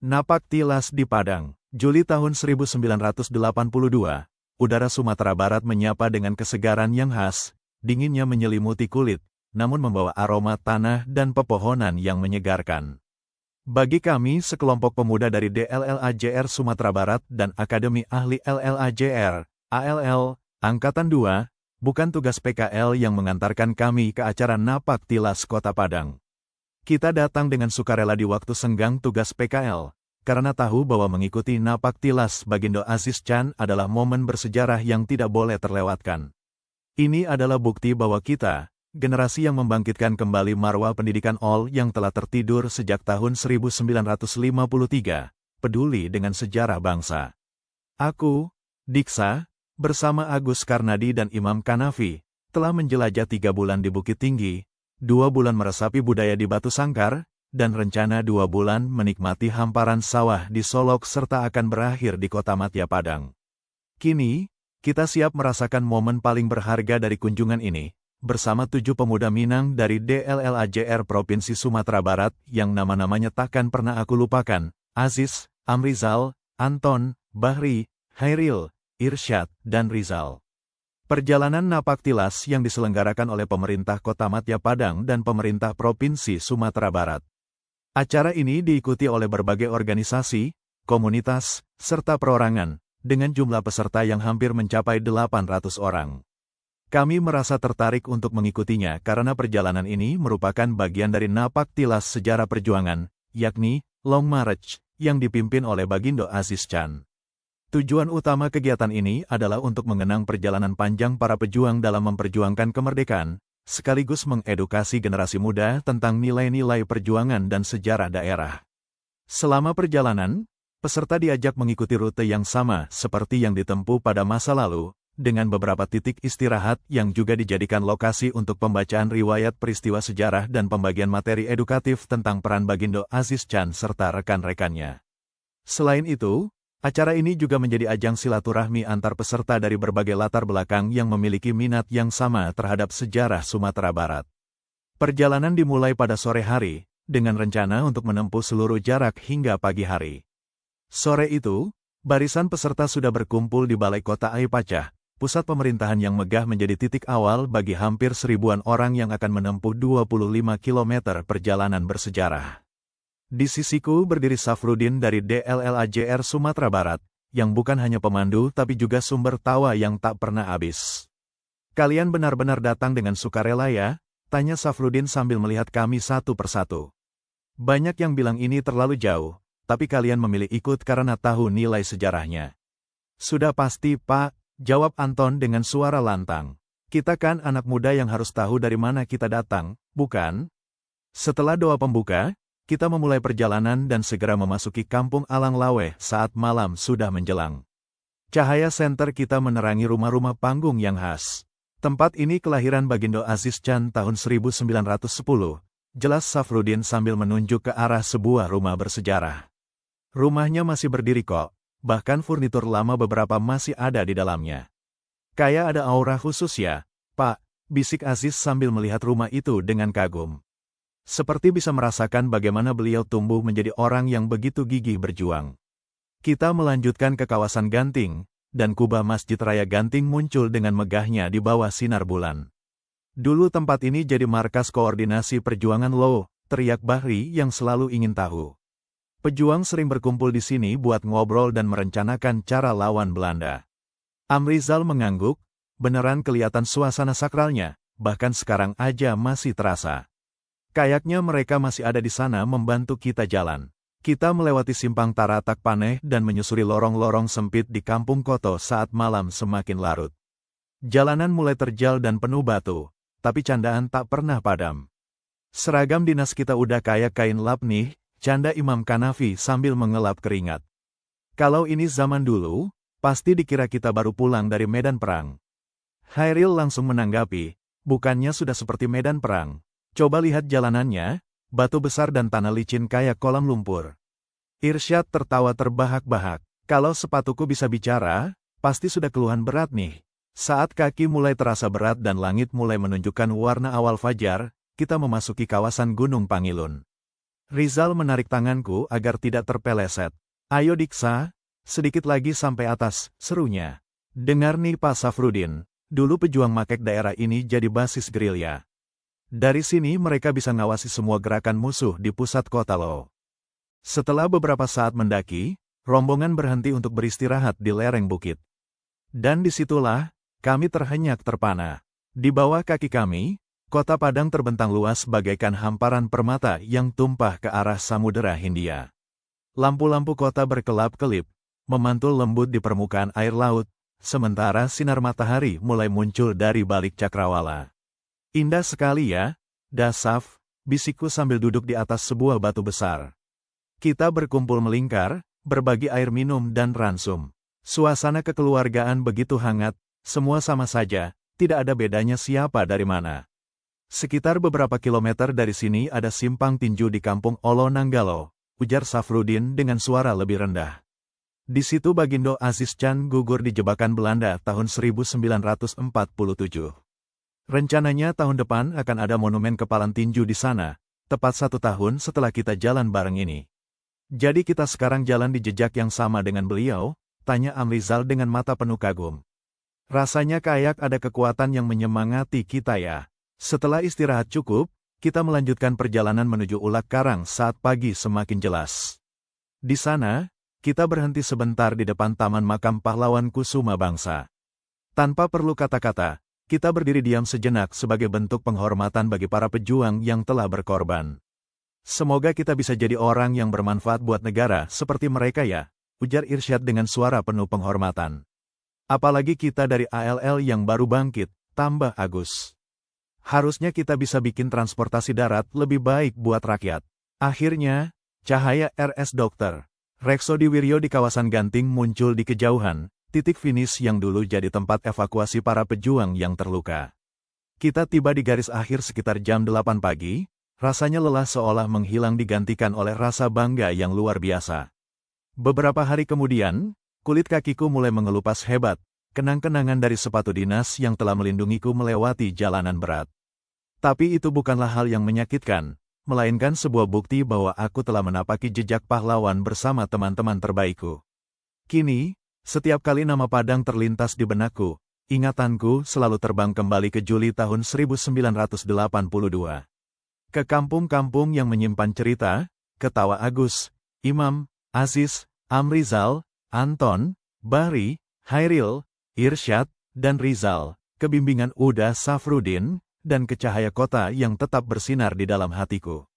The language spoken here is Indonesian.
Napak Tilas di Padang, Juli tahun 1982, udara Sumatera Barat menyapa dengan kesegaran yang khas, dinginnya menyelimuti kulit, namun membawa aroma tanah dan pepohonan yang menyegarkan. Bagi kami sekelompok pemuda dari DLLAJR Sumatera Barat dan Akademi Ahli LLAJR, ALL, Angkatan 2, bukan tugas PKL yang mengantarkan kami ke acara Napak Tilas Kota Padang. Kita datang dengan sukarela di waktu senggang tugas PKL, karena tahu bahwa mengikuti Napak Tilas Bagindo Aziz Can adalah momen bersejarah yang tidak boleh terlewatkan. Ini adalah bukti bahwa kita, generasi yang membangkitkan kembali marwah pendidikan ALL yang telah tertidur sejak tahun 1953, peduli dengan sejarah bangsa. Aku, Diksa, bersama Agus Karnadi dan Imam Kanafi, telah menjelajah 3 bulan di Bukit Tinggi, 2 bulan meresapi budaya di Batu Sangkar, dan rencana 2 bulan menikmati hamparan sawah di Solok serta akan berakhir di Kota Matya Padang. Kini, kita siap merasakan momen paling berharga dari kunjungan ini, bersama 7 pemuda Minang dari DLLAJR Provinsi Sumatera Barat yang nama-namanya takkan pernah aku lupakan, Aziz, Amrizal, Anton, Bahri, Hairil, Irsyad, dan Rizal. Perjalanan Napak Tilas yang diselenggarakan oleh pemerintah Kota Matya Padang dan pemerintah Provinsi Sumatera Barat. Acara ini diikuti oleh berbagai organisasi, komunitas, serta perorangan, dengan jumlah peserta yang hampir mencapai 800 orang. Kami merasa tertarik untuk mengikutinya karena perjalanan ini merupakan bagian dari Napak Tilas Sejarah Perjuangan, yakni Long March, yang dipimpin oleh Bagindo Aziz Can. Tujuan utama kegiatan ini adalah untuk mengenang perjalanan panjang para pejuang dalam memperjuangkan kemerdekaan, sekaligus mengedukasi generasi muda tentang nilai-nilai perjuangan dan sejarah daerah. Selama perjalanan, peserta diajak mengikuti rute yang sama seperti yang ditempuh pada masa lalu, dengan beberapa titik istirahat yang juga dijadikan lokasi untuk pembacaan riwayat peristiwa sejarah dan pembagian materi edukatif tentang peran Bagindo Aziz Can serta rekan-rekannya. Selain itu, acara ini juga menjadi ajang silaturahmi antar peserta dari berbagai latar belakang yang memiliki minat yang sama terhadap sejarah Sumatera Barat. Perjalanan dimulai pada sore hari, dengan rencana untuk menempuh seluruh jarak hingga pagi hari. Sore itu, barisan peserta sudah berkumpul di Balai Kota Aipacah, pusat pemerintahan yang megah menjadi titik awal bagi hampir 1000-an orang yang akan menempuh 25 km perjalanan bersejarah. Di sisiku berdiri Safrudin dari DLLAJR Sumatera Barat, yang bukan hanya pemandu tapi juga sumber tawa yang tak pernah habis. "Kalian benar-benar datang dengan sukarela ya?" tanya Safrudin sambil melihat kami satu persatu. "Banyak yang bilang ini terlalu jauh, tapi kalian memilih ikut karena tahu nilai sejarahnya." "Sudah pasti, Pak," jawab Anton dengan suara lantang. "Kita kan anak muda yang harus tahu dari mana kita datang, bukan?" Setelah doa pembuka, kita memulai perjalanan dan segera memasuki Kampung Alang Laweh saat malam sudah menjelang. Cahaya senter kita menerangi rumah-rumah panggung yang khas. "Tempat ini kelahiran Bagindo Aziz Can tahun 1910, jelas Safrudin sambil menunjuk ke arah sebuah rumah bersejarah. "Rumahnya masih berdiri kok, bahkan furnitur lama beberapa masih ada di dalamnya." "Kayak ada aura khusus ya, Pak," bisik Aziz sambil melihat rumah itu dengan kagum. Seperti bisa merasakan bagaimana beliau tumbuh menjadi orang yang begitu gigih berjuang. Kita melanjutkan ke kawasan Ganting, dan kubah Masjid Raya Ganting muncul dengan megahnya di bawah sinar bulan. "Dulu tempat ini jadi markas koordinasi perjuangan loh," teriak Bahri yang selalu ingin tahu. "Pejuang sering berkumpul di sini buat ngobrol dan merencanakan cara lawan Belanda." Amrizal mengangguk, beneran kelihatan suasana sakralnya, bahkan sekarang aja masih terasa. "Kayaknya mereka masih ada di sana membantu kita jalan." Kita melewati simpang Taratak Paneh dan menyusuri lorong-lorong sempit di Kampung Koto saat malam semakin larut. Jalanan mulai terjal dan penuh batu, tapi candaan tak pernah padam. "Seragam dinas kita udah kayak kain lap nih," canda Imam Kanafi sambil mengelap keringat. "Kalau ini zaman dulu, pasti dikira kita baru pulang dari medan perang." Hairil langsung menanggapi, "Bukannya sudah seperti medan perang? Coba lihat jalanannya, batu besar dan tanah licin kayak kolam lumpur." Irsyad tertawa terbahak-bahak, "Kalau sepatuku bisa bicara, pasti sudah keluhan berat nih." Saat kaki mulai terasa berat dan langit mulai menunjukkan warna awal fajar, kita memasuki kawasan Gunung Pangilun. Rizal menarik tanganku agar tidak terpeleset. Ayo Diksa, sedikit lagi sampai atas, serunya. Dengar nih Pak Safrudin, dulu pejuang Makek daerah ini jadi basis gerilya. Dari sini mereka bisa ngawasi semua gerakan musuh di pusat kota loh. Setelah beberapa saat mendaki, rombongan berhenti untuk beristirahat di lereng bukit. Dan disitulah, kami terhenyak terpana. Di bawah kaki kami, kota Padang terbentang luas bagaikan hamparan permata yang tumpah ke arah Samudera Hindia. Lampu-lampu kota berkelap-kelip, memantul lembut di permukaan air laut, sementara sinar matahari mulai muncul dari balik cakrawala. Indah sekali ya, Dasaf, bisikku sambil duduk di atas sebuah batu besar. Kita berkumpul melingkar, berbagi air minum dan ransum. Suasana kekeluargaan begitu hangat, semua sama saja, tidak ada bedanya siapa dari mana. Sekitar beberapa kilometer dari sini ada simpang tinju di kampung Olo Nanggalo, ujar Safrudin dengan suara lebih rendah. Di situ Bagindo Aziz Chan gugur di jebakan Belanda tahun 1947. Rencananya tahun depan akan ada monumen kepalan tinju di sana, tepat 1 tahun setelah kita jalan bareng ini. Jadi kita sekarang jalan di jejak yang sama dengan beliau, tanya Amrizal dengan mata penuh kagum. Rasanya kayak ada kekuatan yang menyemangati kita ya. Setelah istirahat cukup, kita melanjutkan perjalanan menuju Ulak Karang saat pagi semakin jelas. Di sana, kita berhenti sebentar di depan Taman Makam Pahlawan Kusuma Bangsa. Tanpa perlu kata-kata, kita berdiri diam sejenak sebagai bentuk penghormatan bagi para pejuang yang telah berkorban. Semoga kita bisa jadi orang yang bermanfaat buat negara seperti mereka ya, ujar Irsyad dengan suara penuh penghormatan. Apalagi kita dari ALL yang baru bangkit, tambah Agus. Harusnya kita bisa bikin transportasi darat lebih baik buat rakyat. Akhirnya, cahaya RS Dr. Reksodi Wiryo di kawasan Ganting muncul di kejauhan, titik finish yang dulu jadi tempat evakuasi para pejuang yang terluka. Kita tiba di garis akhir sekitar jam 8 pagi, rasanya lelah seolah menghilang digantikan oleh rasa bangga yang luar biasa. Beberapa hari kemudian, kulit kakiku mulai mengelupas hebat, kenang-kenangan dari sepatu dinas yang telah melindungiku melewati jalanan berat. Tapi itu bukanlah hal yang menyakitkan, melainkan sebuah bukti bahwa aku telah menapaki jejak pahlawan bersama teman-teman terbaikku. Kini, setiap kali nama Padang terlintas di benakku, ingatanku selalu terbang kembali ke Juli tahun 1982. Ke kampung-kampung yang menyimpan cerita, ketawa Agus, Imam, Aziz, Amrizal, Anton, Bahri, Hairil, Irsyad, dan Rizal, kebimbingan Uda Safrudin, dan ke cahaya kota yang tetap bersinar di dalam hatiku.